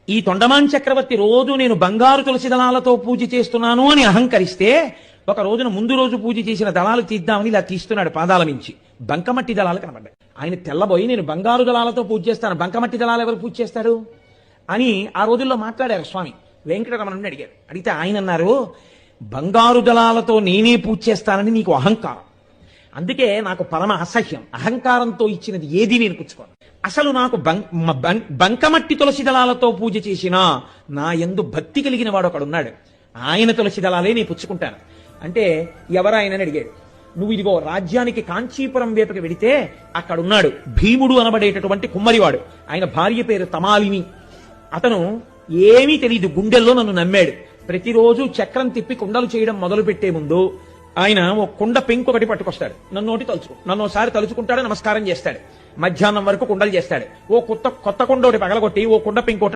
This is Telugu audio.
ఈ తొండమాన్ చక్రవర్తి రోజు నేను బంగారు తులసి దళాలతో పూజ చేస్తున్నాను అని అహంకరిస్తే ఒక రోజున ముందు రోజు పూజ చేసిన దళాలు తీద్దామని ఇలా తీస్తున్నాడు పాదాల మించి బంకమట్టి దళాలు కనబడ్డాయి. ఆయన తెల్లబోయి నేను బంగారు దళాలతో పూజ చేస్తాను, బంకమట్టి దళాలు ఎవరు పూజ చేస్తాడు అని ఆ రోజుల్లో మాట్లాడారు స్వామి. వెంకటరమణుని అడిగారు. అడిగితే ఆయన అన్నారు, బంగారు దళాలతో నేనే పూజ చేస్తానని నీకు అహంకారం, అందుకే నాకు పరమ అసహ్యం, అహంకారంతో ఇచ్చినది ఏది నేను పుచ్చుకోను. అసలు నాకు బంకమట్టి తులసి దళాలతో పూజ చేసినా నా యందు భక్తి కలిగిన వాడు ఒకడున్నాడు, ఆయన తులసి దళాలే నేను పుచ్చుకుంటాను అంటే ఎవరాయనని అడిగాడు. నువ్వు ఇదిగో రాజ్యానికి కాంచీపురం వైపుకి వెడితే అక్కడున్నాడు భీముడు అనబడేటటువంటి కుమ్మరివాడు, ఆయన భార్య పేరు తమాలిని. అతను ఏమీ తెలియదు, గుండెల్లో నన్ను నమ్మాడు. ప్రతిరోజు చక్రం తిప్పి కుండలు చేయడం మొదలు పెట్టే ముందు ఆయన ఓ కుండ పెంకు ఒకటి పట్టుకొస్తాడు, నన్ను ఒకసారి తలుచుకుంటాడు, నమస్కారం చేస్తాడు, మధ్యాహ్నం వరకు కుండలు చేస్తాడు. ఓ కొత్త కుండ ఒకటి పగలగొట్టి ఓ కుండ పెంకు